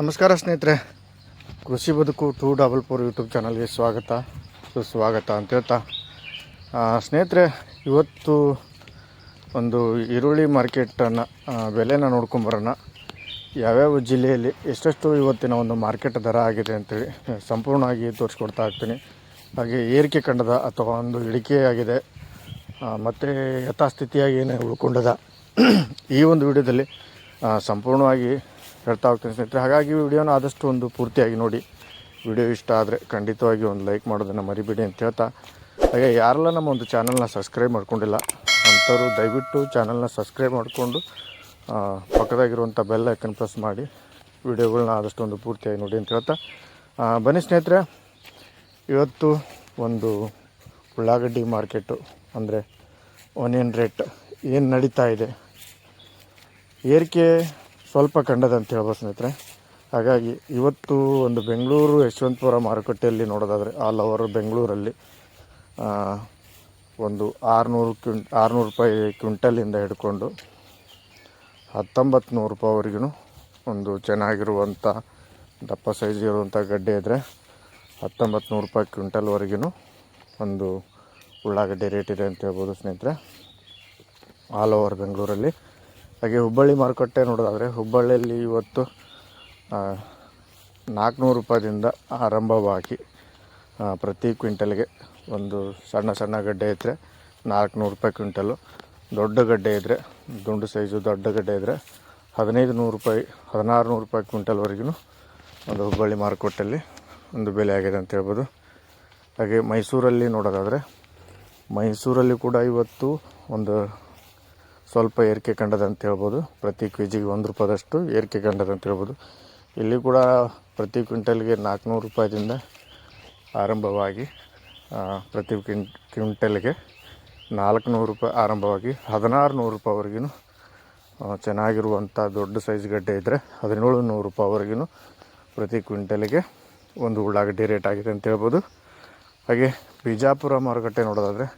ನಮಸ್ಕಾರ ಸ್ನೇಹಿತರೆ, ಕೃಷಿ ಬದುಕು 244 ಯೂಟ್ಯೂಬ್ ಚಾನಲ್ಗೆ ಸುಸ್ವಾಗತ ಅಂತ ಹೇಳ್ತಾ ಸ್ನೇಹಿತರೆ, ಇವತ್ತು ಒಂದು ಈರುಳ್ಳಿ ಮಾರ್ಕೆಟನ್ನು ಬೆಲೆನ ನೋಡ್ಕೊಂಬರೋಣ. ಯಾವ್ಯಾವ ಜಿಲ್ಲೆಯಲ್ಲಿ ಎಷ್ಟೆಷ್ಟು ಇವತ್ತಿನ ಒಂದು ಮಾರ್ಕೆಟ್ ದರ ಆಗಿದೆ ಅಂತೇಳಿ ಸಂಪೂರ್ಣವಾಗಿ ತೋರಿಸ್ಕೊಡ್ತಾ ಇರ್ತೀನಿ. ಹಾಗೆ ಏರಿಕೆ ಕಂಡದ ಅಥವಾ ಒಂದು ಇಳಿಕೆ ಆಗಿದೆ ಮತ್ತು ಯಥಾಸ್ಥಿತಿಯಾಗಿ ಏನು ಉಳ್ಕೊಂಡದ ಈ ಒಂದು ವಿಡಿಯೋದಲ್ಲಿ ಸಂಪೂರ್ಣವಾಗಿ ಹೇಳ್ತಾ ಹೋಗ್ತೀನಿ ಸ್ನೇಹಿತರೆ. ಹಾಗಾಗಿ ವಿಡಿಯೋನ ಆದಷ್ಟು ಒಂದು ಪೂರ್ತಿಯಾಗಿ ನೋಡಿ. ವಿಡಿಯೋ ಇಷ್ಟ ಆದರೆ ಖಂಡಿತವಾಗಿ ಒಂದು ಲೈಕ್ ಮಾಡೋದನ್ನು ಮರಿಬೇಡಿ ಅಂತ ಹೇಳ್ತಾ, ಹಾಗೆ ಯಾರೆಲ್ಲ ನಮ್ಮ ಒಂದು ಚಾನಲ್ನ ಸಬ್ಸ್ಕ್ರೈಬ್ ಮಾಡ್ಕೊಂಡಿಲ್ಲ ಅಂಥವ್ರು ದಯವಿಟ್ಟು ಚಾನಲ್ನ ಸಬ್ಸ್ಕ್ರೈಬ್ ಮಾಡಿಕೊಂಡು ಪಕ್ಕದಾಗಿರುವಂಥ ಬೆಲ್ ಐಕನ್ ಪ್ರೆಸ್ ಮಾಡಿ ವಿಡಿಯೋಗಳನ್ನ ಆದಷ್ಟು ಒಂದು ಪೂರ್ತಿಯಾಗಿ ನೋಡಿ ಅಂತ ಹೇಳ್ತಾ ಬನ್ನಿ ಸ್ನೇಹಿತರೆ. ಇವತ್ತು ಒಂದು ಉಳ್ಳಾಗಡ್ಡಿ ಮಾರ್ಕೆಟು ಅಂದರೆ ಆನಿಯನ್ ರೇಟ್ ಏನು ನಡೀತಾ ಇದೆ, ಏರಿಕೆ ಸ್ವಲ್ಪ ಕಂಡದಂತ ಹೇಳ್ಬೋದು ಸ್ನೇಹಿತರೆ. ಹಾಗಾಗಿ ಇವತ್ತು ಒಂದು ಬೆಂಗಳೂರು ಯಶವಂತಪುರ ಮಾರುಕಟ್ಟೆಯಲ್ಲಿ ನೋಡೋದಾದರೆ ಆಲ್ ಓವರ್ ಬೆಂಗಳೂರಲ್ಲಿ ಒಂದು 600 ರೂಪಾಯಿ ಕ್ವಿಂಟಲಿಂದ ಹಿಡ್ಕೊಂಡು 1900 ರೂಪಾಯಿವರೆಗೂ ಒಂದು ಚೆನ್ನಾಗಿರುವಂಥ ದಪ್ಪ ಸೈಜ್ ಇರುವಂಥ ಗಡ್ಡೆ ಇದ್ದರೆ 1900 ರೂಪಾಯಿ ಕ್ವಿಂಟಲ್ವರೆಗೂ ಒಂದು ಉಳ್ಳಾಗಡ್ಡೆ ರೇಟ್ ಇದೆ ಅಂತ ಹೇಳ್ಬೋದು ಸ್ನೇಹಿತರೆ, ಆಲ್ ಓವರ್ ಬೆಂಗಳೂರಲ್ಲಿ. ಹಾಗೆ ಹುಬ್ಬಳ್ಳಿ ಮಾರುಕಟ್ಟೆ ನೋಡೋದಾದರೆ ಹುಬ್ಬಳ್ಳಿಯಲ್ಲಿ ಇವತ್ತು 400 ರೂಪಾಯಿದಿಂದ ಆರಂಭವಾಗಿ ಪ್ರತಿ ಕ್ವಿಂಟಲ್ಗೆ ಒಂದು ಸಣ್ಣ ಗಡ್ಡೆ ಇದ್ದರೆ 400 ರೂಪಾಯಿ ಕ್ವಿಂಟಲು, ದೊಡ್ಡ ಗಡ್ಡೆ ಇದ್ದರೆ ದುಂಡು ಸೈಜು ದೊಡ್ಡ ಗಡ್ಡೆ ಇದ್ದರೆ 1500 ರೂಪಾಯಿ 1600 ರೂಪಾಯಿ ಕ್ವಿಂಟಲ್ವರೆಗೂ ಒಂದು ಹುಬ್ಬಳ್ಳಿ ಮಾರುಕಟ್ಟೆಯಲ್ಲಿ ಒಂದು ಬೆಲೆ ಆಗಿದೆ ಅಂತ ಹೇಳ್ಬೋದು. ಹಾಗೆ ಮೈಸೂರಲ್ಲಿ ನೋಡೋದಾದರೆ ಮೈಸೂರಲ್ಲಿ ಕೂಡ ಇವತ್ತು ಒಂದು ಸ್ವಲ್ಪ ಏರಿಕೆ ಕಂಡದಂತ ಹೇಳ್ಬೋದು. ಪ್ರತಿ ಕೆ ಜಿಗೆ 1 ರೂಪಾಯಿದಷ್ಟು ಏರಿಕೆ ಕಂಡದಂತ ಹೇಳ್ಬೋದು. ಇಲ್ಲಿ ಕೂಡ ಪ್ರತಿ ಕ್ವಿಂಟಲ್ಗೆ 400 ರೂಪಾಯಿದಿಂದ ಆರಂಭವಾಗಿ ಪ್ರತಿ ಕ್ವಿಂಟಲ್ಗೆ 400 ರೂಪಾಯಿ ಆರಂಭವಾಗಿ 1600 ರೂಪಾಯಿವರೆಗೂ ಚೆನ್ನಾಗಿರುವಂಥ ದೊಡ್ಡ ಸೈಜ್ ಗಡ್ಡೆ ಇದ್ದರೆ 1700 ರೂಪಾಯಿವರೆಗೂ ಪ್ರತಿ ಕ್ವಿಂಟಲ್ಗೆ ಒಂದು ಉಳ್ಳಾಗಡ್ಡಿ ರೇಟ್ ಆಗಿದೆ ಅಂತ ಹೇಳ್ಬೋದು. ಹಾಗೆ ಬಿಜಾಪುರ ಮಾರುಕಟ್ಟೆ ನೋಡೋದಾದರೆ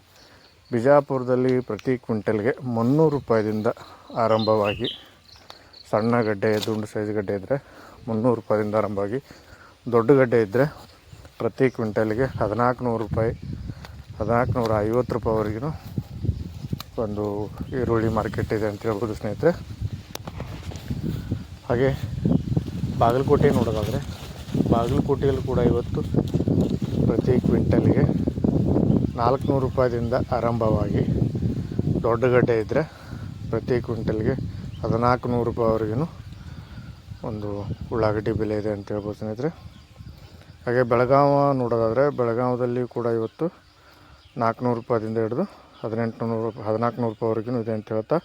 ಬಿಜಾಪುರದಲ್ಲಿ ಪ್ರತಿ ಕ್ವಿಂಟಲ್ಗೆ 300 ರೂಪಾಯಿದಿಂದ ಆರಂಭವಾಗಿ ಸಣ್ಣ ಗಡ್ಡೆ ದುಂಡು ಸೈಜ್ ಗಡ್ಡೆ ಇದ್ದರೆ 300 ರೂಪಾಯಿದಿಂದ ಆರಂಭವಾಗಿ ದೊಡ್ಡ ಗಡ್ಡೆ ಇದ್ದರೆ ಪ್ರತಿ ಕ್ವಿಂಟಲ್ಗೆ 1400 ರೂಪಾಯಿ 1450 ರೂಪಾಯಿವರೆಗೂ ಒಂದು ಈರುಳ್ಳಿ ಮಾರ್ಕೆಟ್ ಇದೆ ಅಂತ ಹೇಳ್ಬೋದು ಸ್ನೇಹಿತರೆ. ಹಾಗೆ ಬಾಗಲಕೋಟೆ ನೋಡೋದಾದರೆ ಬಾಗಲಕೋಟೆಯಲ್ಲೂ ಕೂಡ ಇವತ್ತು ಪ್ರತಿ ಕ್ವಿಂಟಲ್ಗೆ 400 ರೂಪಾಯಿದಿಂದ ಆರಂಭವಾಗಿ ದೊಡ್ಡ ಗಡ್ಡೆ ಇದ್ದರೆ ಪ್ರತಿ ಕ್ವಿಂಟಲ್ಗೆ 1400 ರೂಪಾಯಿವರೆಗೂ ಒಂದು ಉಳ್ಳಾಗಡ್ಡಿ ಬೆಲೆ ಇದೆ ಅಂತ ಹೇಳ್ಬೋದು ಸ್ನೇಹಿತರೆ. ಹಾಗೆ ಬೆಳಗಾವಿ ನೋಡೋದಾದರೆ ಬೆಳಗಾವಿಯಲ್ಲಿ ಕೂಡ ಇವತ್ತು 400 ರೂಪಾಯಿದಿಂದ ಹಿಡಿದು 1400 ರೂಪಾಯಿವರೆಗೂ ಇದೆ ಅಂತ ಹೇಳ್ತಾ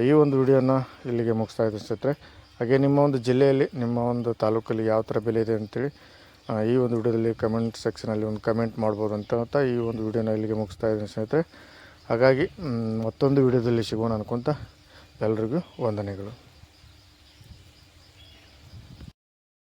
ಈ ಒಂದು ವಿಡಿಯೋನ ಇಲ್ಲಿಗೆ ಮುಗಿಸ್ತಾ ಇದ್ದೀನಿ ಸ್ನೇಹಿತರೆ. ಹಾಗೆ ನಿಮ್ಮ ಒಂದು ಜಿಲ್ಲೆಯಲ್ಲಿ ನಿಮ್ಮ ಒಂದು ತಾಲೂಕಲ್ಲಿ ಯಾವ ಥರ ಬೆಲೆ ಇದೆ ಅಂತೇಳಿ ಈ ಒಂದು ವಿಡಿಯೋದಲ್ಲಿ ಕಮೆಂಟ್ ಸೆಕ್ಷನಲ್ಲಿ ಒಂದು ಕಮೆಂಟ್ ಮಾಡ್ಬೋದು ಅಂತ ಹೇಳ್ತಾ ಈ ಒಂದು ವಿಡಿಯೋನ ಇಲ್ಲಿಗೆ ಮುಗಿಸ್ತಾ ಇದ್ದೀನಿ ಸ್ನೇಹಿತರೆ. ಹಾಗಾಗಿ ಮತ್ತೊಂದು ವಿಡಿಯೋದಲ್ಲಿ ಸಿಗೋಣ ಅನ್ಕೊತ ಎಲ್ರಿಗೂ ವಂದನೆಗಳು.